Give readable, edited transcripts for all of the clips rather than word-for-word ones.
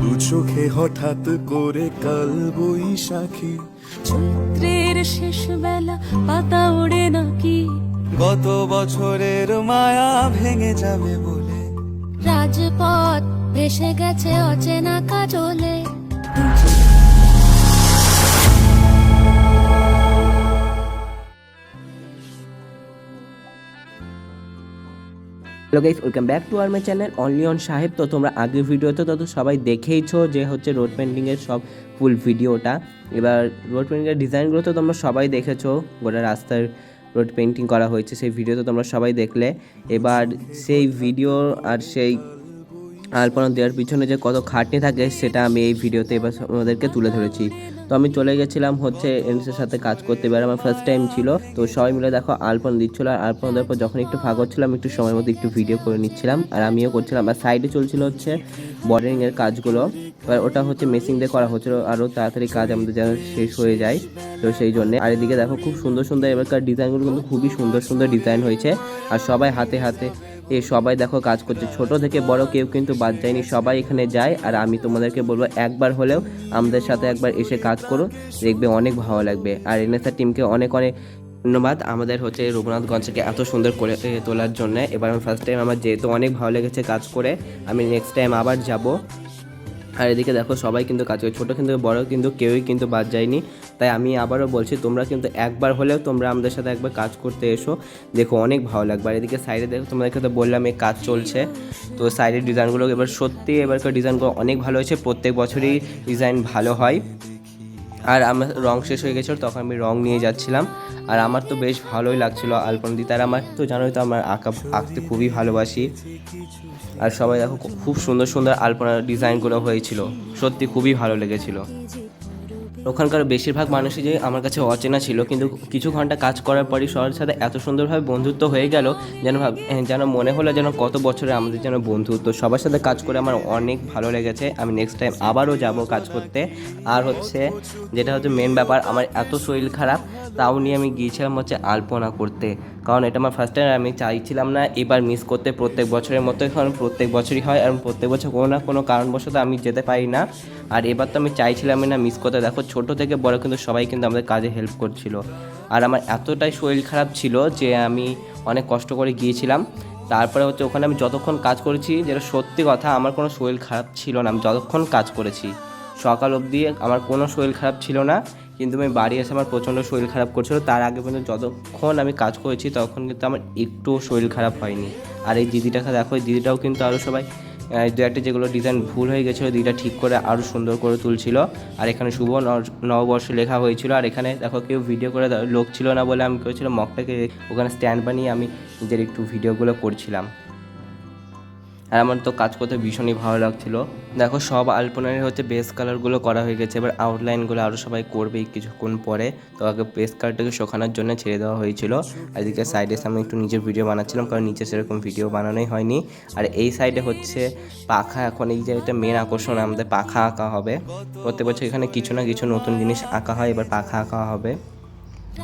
দু চোখে হঠাৎ করে কাল বৈশাখী, চৈত্রের শেষ বেলা পাতা ওড়ে নাকি, গত বছরের মায়া ভেঙে যাবে বলে রাজপথ ভেসে গেছে অচেনা কাজলে। Hello guys, welcome back to our my channel only on সাহেব। তো তোমরা আগের ভিডিওতে তো সবাই দেখেইছো যে হচ্ছে রোড পেন্টিংয়ের সব ফুল ভিডিওটা। এবার রোড পেন্টিংয়ের ডিজাইনগুলো তো তোমরা সবাই দেখেছো, গোটা রাস্তার রোড পেন্টিং করা হয়েছে সেই ভিডিও তো তোমরা সবাই দেখলে। এবার সেই ভিডিও আর সেই আলপনা দেওয়ার পিছনে যে কত খাটনি থাকে সেটা আমি এই ভিডিওতে এবার আমাদেরকে তুলে ধরেছি। তো আমি চলে গেছিলাম হচ্ছে এনএসের সাথে কাজ করতে, এবার আমার ফার্স্ট টাইম ছিল। তো সবাই মিলে দেখো আলপনা দিচ্ছিলো, আর আলপনা দেওয়ার পর যখন একটু ফাঁকা হচ্ছিলাম একটু সময় মতো একটু ভিডিও করে নিচ্ছিলাম, আর আমিও করছিলাম। আর সাইডে চলছিল হচ্ছে বর্ডারিংয়ের কাজগুলো, এবার ওটা হচ্ছে মেশিন দিয়ে করা হচ্ছিলো, আরও তাড়াতাড়ি কাজ আমাদের যেন শেষ হয়ে যায়, তো সেই জন্যে। আর এদিকে দেখো খুব সুন্দর সুন্দর এবারকার ডিজাইনগুলো কিন্তু খুবই সুন্দর সুন্দর ডিজাইন হয়েছে, আর সবাই হাতে হাতে সবাই দেখো কাজ করছে, ছোট থেকে বড় কেউ কিন্তু বাদ যায়নি, সবাই এখানে যায়। আর আমি তোমাদেরকে বলবো একবার হলেও আমাদের সাথে একবার এসে কাজ করো, দেখবে অনেক ভালো লাগবে। আর এনএসআর টিমকে অনেক অনেক ধন্যবাদ আমাদের হচ্ছে রঘুনাথগঞ্জকে এত সুন্দর করে তোলার জন্য। এবার আমি ফার্স্ট টাইম আমার যেহেতু অনেক ভালো লেগেছে কাজ করে, আমি নেক্সট টাইম আবার যাব। আর এদিকে দেখো সবাই কিন্তু কাজ করে, ছোটো কিন্তু বড় কিন্তু কেউই কিন্তু বাদ যায়নি। তাই আমি আবারও বলছি তোমরা কিন্তু একবার হলেও তোমরা আমাদের সাথে একবার কাজ করতে এসো, দেখো অনেক ভালো লাগবে। আর এদিকে সাইডে দেখো তোমাদেরকে তো বললাম এই কাজ চলছে, তো সাইডের ডিজাইনগুলো এবার সত্যি এবারকার ডিজাইনগুলো অনেক ভালো হয়েছে, প্রত্যেক বছরই ডিজাইন ভালো হয়। আর আমার রং শেষ হয়ে গেছিলো তখন আমি রং নিয়ে যাচ্ছিলাম, আর আমার তো বেশ ভালোই লাগছিলো আলপনা দিতে। আর আমার তো জানোই তো আমার আঁকতে খুবই ভালোবাসি। আর সবাই দেখো খুব সুন্দর সুন্দর আলপনার ডিজাইনগুলো হয়েছিল, সত্যি খুবই ভালো লেগেছিলো। ওখানকার বেশিরভাগ মানুষই যে আমার কাছে অচেনা ছিল, কিন্তু কিছু ঘন্টা কাজ করার পরই সবার সাথে এত সুন্দরভাবে বন্ধুত্ব হয়ে গেল, যেন মনে হলো যেন কত বছরে আমাদের যেন বন্ধুত্ব। সবার সাথে কাজ করে আমার অনেক ভালো লেগেছে, আমি নেক্সট টাইম আবারও যাব কাজ করতে। আর হচ্ছে যেটা হচ্ছে মেন ব্যাপার, আমার এত শরীর খারাপ তাও নিয়ে আমি গিয়েছিলাম হচ্ছে আলপনা করতে, কারণ এটা আমার ফার্স্ট টাইম, আমি চাইছিলাম না এবার মিস করতে। প্রত্যেক বছরের মতো এখন প্রত্যেক বছরই হয়, আর প্রত্যেক বছর কোনো না কোনো কারণবশত আমি যেতে পারি না, আর এবার তো আমি চাইছিলামই না মিস করতে। দেখো ছোট থেকে বড় কিন্তু সবাই কিন্তু আমাদের কাজে হেল্প করছিল। আর আমার এতটাই শরীর খারাপ ছিল যে আমি অনেক কষ্ট করে গিয়েছিলাম। তারপরে হচ্ছে ওখানে আমি যতক্ষণ কাজ করেছি, যেটা সত্যি কথা, আমার কোনো শরীর খারাপ ছিল না। আমি যতক্ষণ কাজ করেছি সকাল অবধি আমার কোনো শরীর খারাপ ছিল না, কিন্তু আমি বাড়ি এসে আমার প্রচণ্ড শরীর খারাপ করছিল। তার আগে পর্যন্ত যতক্ষণ আমি কাজ করেছি তখন কিন্তু আমার একটুও শরীর খারাপ হয়নি। আর এই দিদিটাকে দেখো, এই দিদিটাও কিন্তু আরও সবাই দু একটা যেগুলো ডিজাইন ভুল হয়ে গেছিলো দিদিটা ঠিক করে আরও সুন্দর করে তুলছিল। আর এখানে শুভ নববর্ষ লেখা হয়েছিল। আর এখানে দেখো কেউ ভিডিও করে লোক ছিল না বলে আমি করেছিলাম মগটাকে ওখানে স্ট্যান্ড বানিয়ে আমি নিজের একটু ভিডিওগুলো করছিলাম। আর আমার তো কাজ করতে ভীষণই ভালো লাগছিলো। দেখো সব আলপনার হচ্ছে বেস কালারগুলো করা হয়ে গেছে, এবার আউটলাইনগুলো আরও সবাই করবে কিছুক্ষণ পরে। তো আগে বেস কালারটাকে শোকানোর জন্য ছেড়ে দেওয়া হয়েছিল। আর এদিকে সাইডে আমি একটু নিজের ভিডিও বানাচ্ছিলাম, কারণ নিচে সেরকম ভিডিও বানানোই হয়নি। আর এই সাইডে হচ্ছে পাখা, এখন এই যে একটা মেন আকর্ষণ আমাদের পাখা আঁকা হবে। প্রত্যেক বছর এখানে কিছু না কিছু নতুন জিনিস আঁকা হয়, এবার পাখা আঁকা হবে।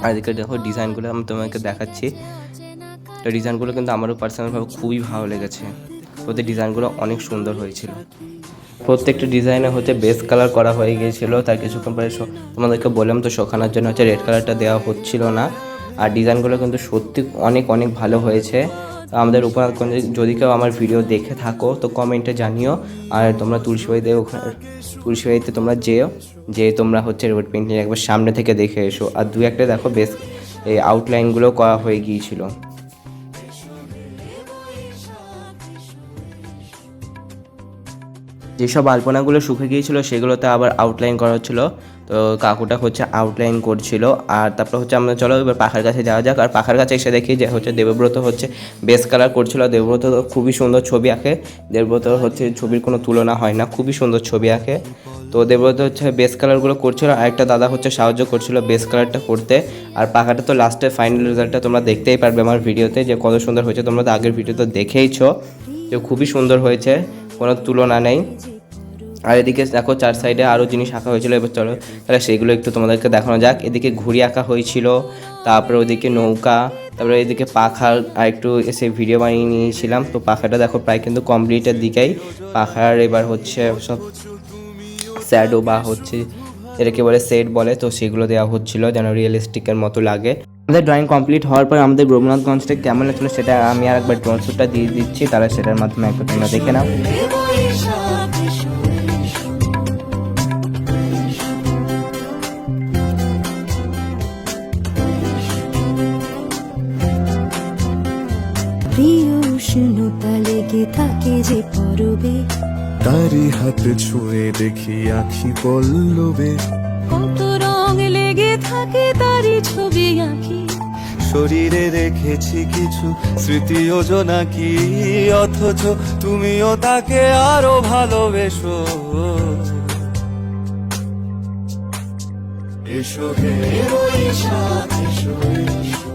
আর এদিকে দেখো ডিজাইনগুলো আমি তোমাকে দেখাচ্ছি, তো ডিজাইনগুলো কিন্তু আমারও পার্সোনালভাবে খুবই ভালো লেগেছে, ওদের ডিজাইনগুলো অনেক সুন্দর হয়েছিল। প্রত্যেকটা ডিজাইনে হচ্ছে বেস কালার করা হয়ে গিয়েছিলো, তার কিছুক্ষণ পরে তোমাদেরকে বললাম তো শোকানোর জন্য হচ্ছে রেড কালারটা দেওয়া হচ্ছিল না। আর ডিজাইনগুলো কিন্তু সত্যি অনেক অনেক ভালো হয়েছে। আমাদের রঘুনাথগঞ্জে যদি কেউ আমার ভিডিও দেখে থাকো তো কমেন্টে জানিও। আর তোমরা তুলসীবাড়িতে তোমরা যে তোমরা হচ্ছে রোড পেন্টিং একবার সামনে থেকে দেখে এসো। আর দু একটা দেখো বেস এই আউটলাইনগুলো করা হয়ে গিয়েছিলো। যেসব আলপনাগুলো শুকে গিয়েছিলো সেগুলোতে আবার আউটলাইন করা হচ্ছিলো, তো কাকুটা হচ্ছে আউটলাইন করছিল। আর তারপর হচ্ছে আমরা চলো এবার পাখার কাছে যাওয়া যাক। আর পাখার কাছে এসে দেখি যে হচ্ছে দেবব্রত হচ্ছে বেস কালার করছিল। দেবব্রত খুবই সুন্দর ছবি আঁকে, দেবব্রত হচ্ছে ছবির কোনো তুলনা হয় না, খুবই সুন্দর ছবি আঁকে। তো দেবব্রত হচ্ছে বেস কালারগুলো করছিল, আর একটা দাদা হচ্ছে সাহায্য করছিল বেস কালারটা করতে। আর পাখাটা তো লাস্টের ফাইনাল রেজাল্টটা তোমরা দেখতেই পারবে আমার ভিডিওতে যে কত সুন্দর হয়েছে, তোমরা তো আগের ভিডিওতে দেখেইছো যে খুবই সুন্দর হয়েছে, কোনো তুলনা নেই। আর এদিকে দেখো চার সাইডে আরও জিনিস আঁকা হয়েছিল, এবার চলো তাহলে সেগুলো একটু তোমাদেরকে দেখানো যাক। এদিকে ঘুড়ি আঁকা হয়েছিল, তারপরে ওদিকে নৌকা, তারপরে এদিকে পাখার আর একটু এসে ভিডিও বানিয়ে নিয়েছিলাম। তো পাখাটা দেখো প্রায় কিন্তু কমপ্লিটের দিকেই, পাখার এবার হচ্ছে সব শ্যাডো বা হচ্ছে এটাকে বলে সেট বলে, তো সেগুলো দেওয়া হচ্ছিল যেন রিয়েলিস্টিকের মতো লাগে। আমাদের ড্রয়িং কমপ্লিট হওয়ার পর আমাদের রঘুনাথগঞ্জটা কেমন লাগছিলো সেটা আমি আর একবার ড্রোন শ্যুটটা দিয়ে দিচ্ছি, তারা সেটার মাধ্যমে একবার তোমরা দেখে নাও। প্রিয় উষ্ণতা লেগে থাকে যে পরবে, তারি হাতে ছুঁয়ে দেখি আখি পল্লবে, কত রং লেগে থাকে তারই ছবি আঁকি। শরীরে রেখেছি কিছু স্মৃতি যোজনা কি, অথচ তুমিও তাকে আরো ভালোবেসো। এসো হে বৈশাখ, এসো, এসো।